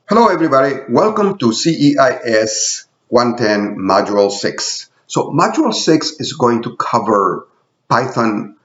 Hello everybody, welcome to CEIS 110 Module 6. So Module 6 is going to cover Python,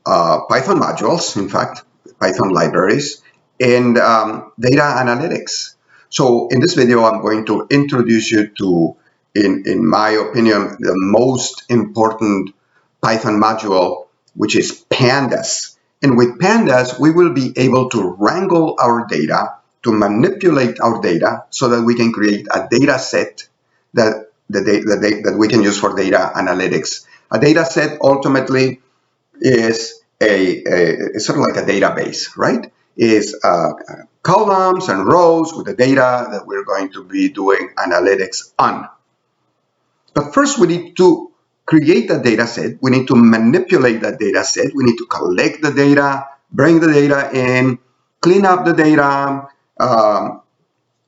Python modules, in fact, Python libraries, and data analytics. So in this video, I'm going to introduce you to, in my opinion, the most important Python module, which is Pandas. And with Pandas, we will be able to wrangle our data, to manipulate our data so that we can create a data set that we can use for data analytics. A data set ultimately is it's sort of like a database, right? Is columns and rows with the data that we're going to be doing analytics on. But first we need to create a data set. We need to manipulate that data set. We need to collect the data, bring the data in, clean up the data,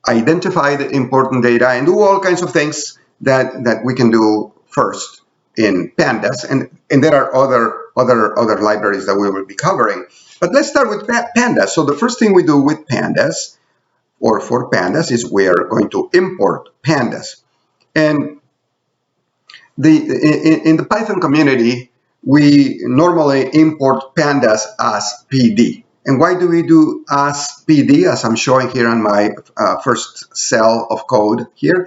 identify the important data, and do all kinds of things that we can do first in Pandas. And there are other libraries that we will be covering. But let's start with Pandas. So the first thing we do with Pandas, or for Pandas, is we are going to import Pandas. And in the Python community, we normally import Pandas as PD. And why do we do as PD, as I'm showing here on my first cell of code here?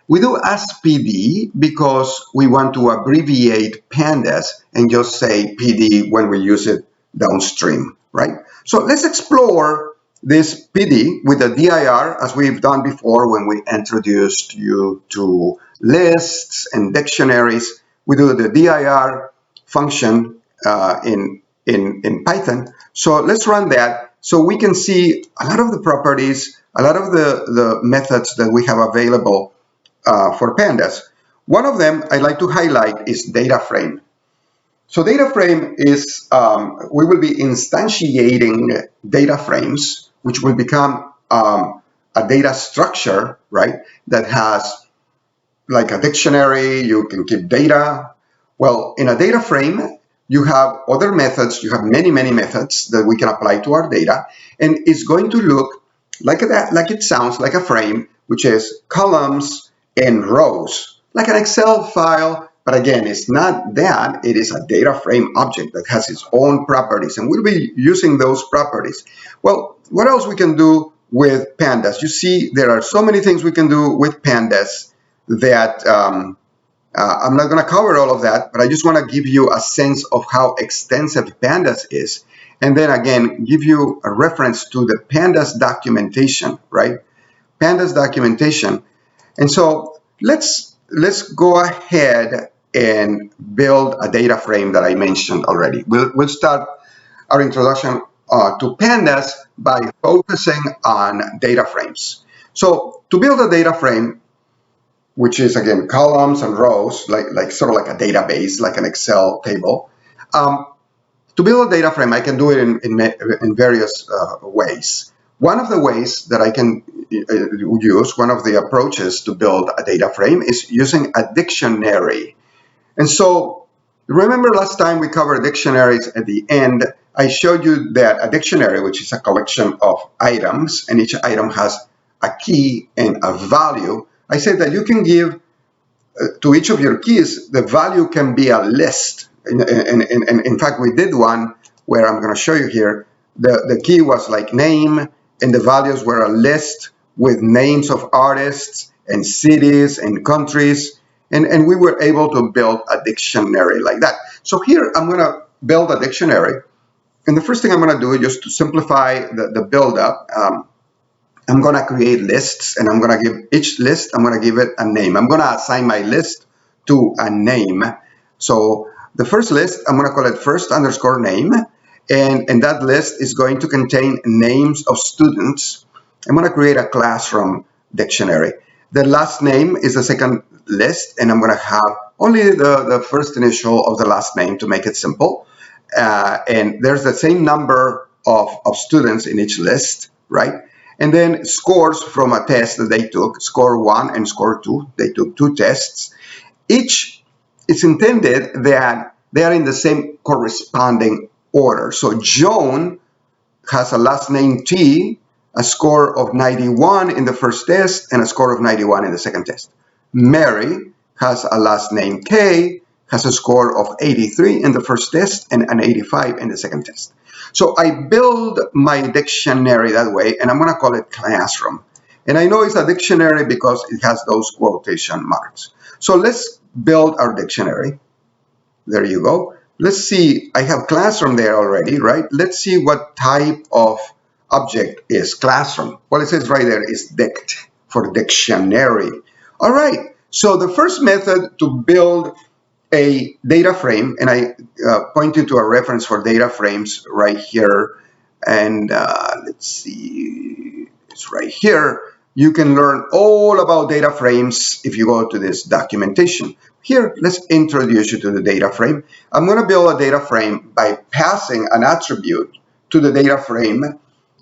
We do as PD because we want to abbreviate Pandas and just say PD when we use it downstream, right? So let's explore this PD with the dir, as we've done before when we introduced you to lists and dictionaries. We do the dir function in Python. So let's run that so we can see a lot of the properties, a lot of the methods that we have available for Pandas. One of them I'd like to highlight is data frame. So data frame is, we will be instantiating data frames, which will become a data structure, right, that has like a dictionary. You can keep data. Well, in a data frame, you have other methods. You have many methods that we can apply to our data, and it's going to look like that, like it sounds like a frame, which is columns and rows, like an Excel file. But again, it's not that. It is a data frame object that has its own properties, and we'll be using those properties. Well, what else we can do with Pandas? You see, there are so many things we can do with Pandas that I'm not going to cover all of that, but I just want to give you a sense of how extensive Pandas is. And then again, give you a reference to the Pandas documentation, right? Pandas documentation. And so let's go ahead and build a data frame that I mentioned already. We'll start our introduction to Pandas by focusing on data frames. So to build a data frame, which is again columns and rows, like sort of like a database, like an Excel table. To build a data frame, I can do it in various ways. One of the ways that I can use, one of the approaches to build a data frame, is using a dictionary. And so remember last time we covered dictionaries at the end, I showed you that a dictionary, which is a collection of items, and each item has a key and a value. I said that you can give to each of your keys, the value can be a list. And in fact, we did one where I'm going to show you here. The key was like name, and the values were a list with names of artists and cities and countries. And we were able to build a dictionary like that. So here I'm going to build a dictionary. And the first thing I'm going to do, just to simplify the build-up, I'm going to create lists, and I'm going to give each list, I'm going to give it a name. I'm going to assign my list to a name. So the first list, I'm going to call it first underscore name. And that list is going to contain names of students. I'm going to create a class from dictionary. The last name is the second list, and I'm going to have only the first initial of the last name to make it simple. And there's the same number of students in each list, right? And then scores from a test that they took, score 1 and score 2. They took 2 tests. Each is intended that they are in the same corresponding order. So Joan has a last name T, a score of 91 in the first test and a score of 91 in the second test. Mary has a last name K, has a score of 83 in the first test and an 85 in the second test. So I build my dictionary that way, and I'm going to call it classroom. And I know it's a dictionary because it has those quotation marks. So let's build our dictionary. There you go. Let's see, I have classroom there already, right? Let's see what type of object is classroom. Well, it says right there is dict for dictionary. All right, so the first method to build a data frame, and I pointed to a reference for data frames right here, and let's see, it's right here. You can learn all about data frames if you go to this documentation. Here, let's introduce you to the data frame. I'm going to build a data frame by passing an attribute to the data frame,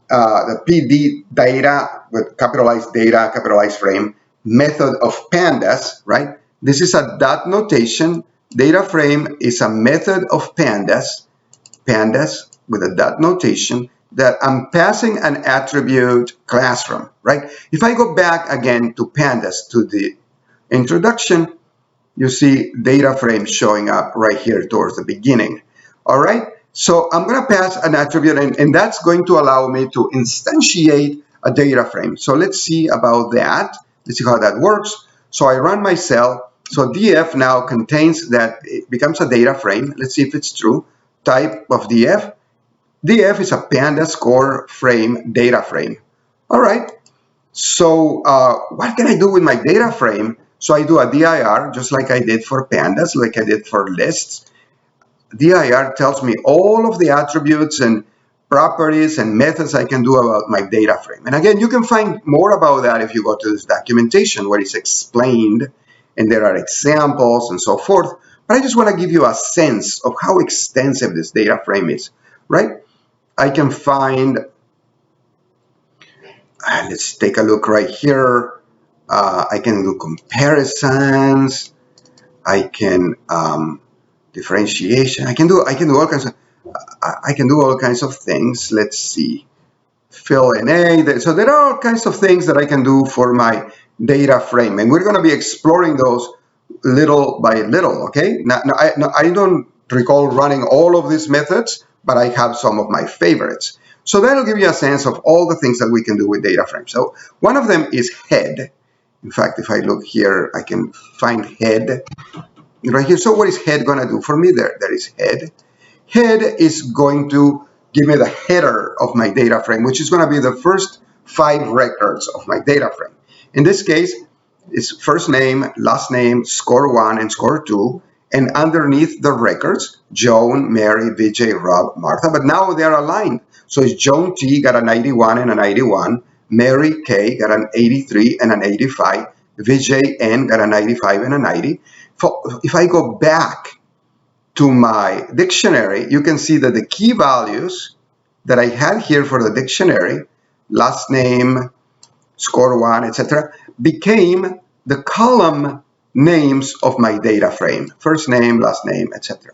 the PD data with capitalized frame method of Pandas, right? This is a dot notation. Data frame is a method of Pandas with a dot notation that I'm passing an attribute classroom, right? If I go back again to Pandas, to the introduction, you see data frame showing up right here towards the beginning. All right, so I'm going to pass an attribute, and that's going to allow me to instantiate a data frame. So let's see about that. Let's see how that works. So I run my cell. So df now contains that, it becomes a data frame. Let's see if it's true. Type of df. df is a Pandas score frame data frame. All right, so what can I do with my data frame? So I do a dir, just like I did for Pandas, like I did for lists. dir tells me all of the attributes and properties and methods I can do about my data frame. And again, you can find more about that if you go to this documentation where it's explained, and there are examples and so forth. But I just want to give you a sense of how extensive this data frame is, right? I can find, let's take a look right here. I can do comparisons. I can differentiation. I can do all kinds of things. Let's see. Fill NA. So there are all kinds of things that I can do for my data frame, and we're going to be exploring those little by little. Okay. Now I don't recall running all of these methods, but I have some of my favorites. So that'll give you a sense of all the things that we can do with data frames. So one of them is head. In fact, if I look here, I can find head right here. So what is head going to do for me? There is head. Head is going to give me the header of my data frame, which is going to be the first 5 records of my data frame. In this case, it's first name, last name, score 1, and score 2. And underneath the records, Joan, Mary, Vijay, Rob, Martha. But now they are aligned. So it's Joan T got a 91 and a 91. Mary K got an 83 and an 85. Vijay N got a 95 and a 90. If I go back to my dictionary, you can see that the key values that I had here for the dictionary, last name, score 1, etc., became the column names of my data frame, first name, last name, etc.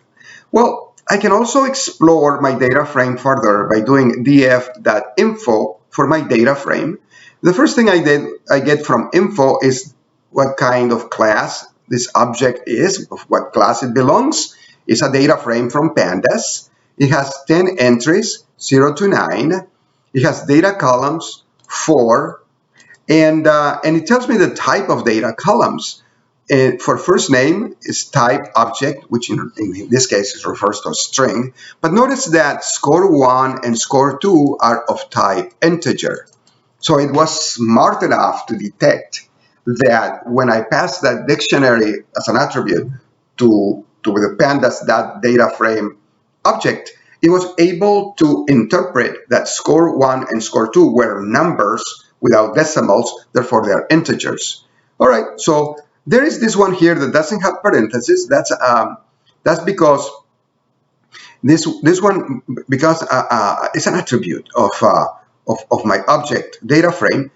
Well, I can also explore my data frame further by doing df.info for my data frame. The first thing I get from info is what kind of class this object is, of what class it belongs. It's a data frame from Pandas. It has 10 entries, 0 to 9. It has data columns, 4. And it tells me the type of data columns. And for first name is type object, which in this case it refers to a string. But notice that score 1 and score 2 are of type integer. So it was smart enough to detect that when I passed that dictionary as an attribute to the pandas.data frame object, it was able to interpret that score 1 and score 2 were numbers without decimals, therefore they are integers. All right, so there is this one here that doesn't have parentheses. That's because this one, because it's an attribute of my object data frame,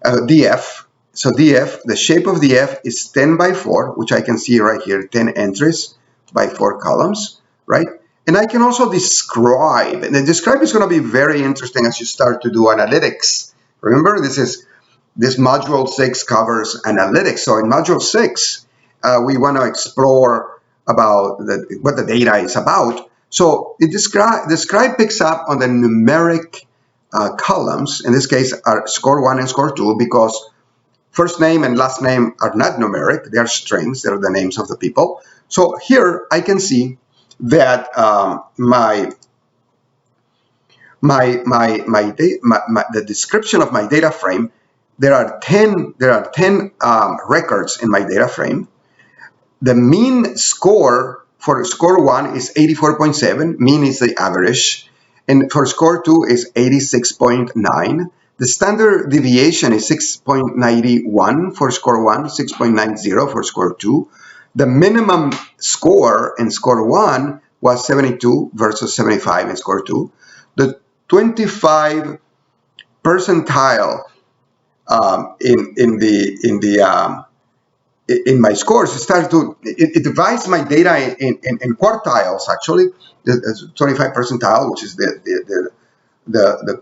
df. So df, the shape of df is 10 by 4, which I can see right here, 10 entries by 4 columns, right? And I can also describe, and the describe is going to be very interesting as you start to do analytics Remember, this module 6 covers analytics. So in module 6, we want to explore about what the data is about. So the scribe picks up on the numeric columns. In this case, are score 1 and score 2, because first name and last name are not numeric. They are strings. They're the names of the people. So here I can see that the description of my data frame, there are 10 records in my data frame. The mean score for score 1 is 84.7. Mean is the average. And for score 2 is 86.9. The standard deviation is 6.91 for score 1, 6.90 for score 2. The minimum score in score 1 was 72 versus 75 in score 2. The 25 percentile in my scores, it divides my data in quartiles. Actually, the 25 percentile, which is the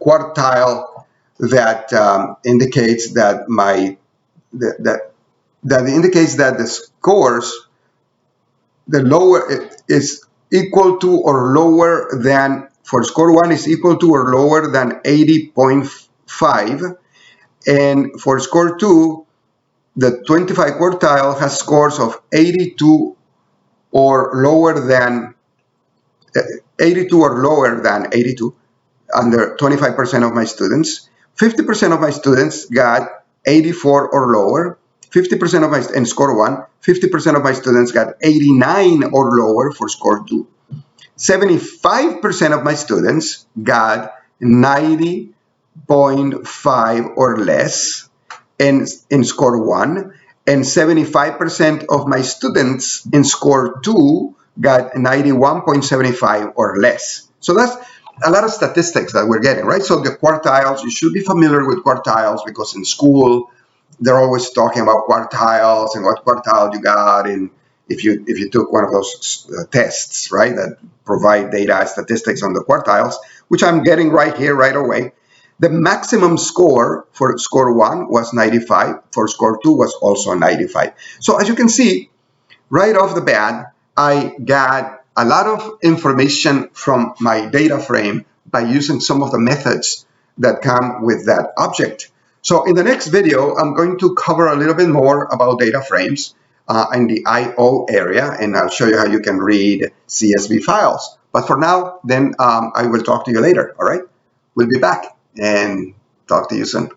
quartile that indicates that indicates that the scores, the lower it is equal to or lower than, for score 1 is equal to or lower than 80.5, and for score 2, the 25 quartile has scores of 82 or lower than 82 under 25% of my students. 50% of my students got 84 or lower. 50% of my, in score 1, 50% of my students got 89 or lower for score 2. 75% of my students got 90.5 or less in score 1, and 75% of my students in score 2 got 91.75 or less. So that's a lot of statistics that we're getting, right? So the quartiles, you should be familiar with quartiles, because in school they're always talking about quartiles and what quartile you got, and if you took one of those tests, right, that provide data statistics on the quartiles, which I'm getting right here right away. The maximum score for score 1 was 95. For score 2 was also 95. So as you can see, right off the bat, I got a lot of information from my data frame by using some of the methods that come with that object. So in the next video, I'm going to cover a little bit more about data frames in the I/O area, and I'll show you how you can read CSV files. But for now, then I will talk to you later, all right? We'll be back and talk to you soon.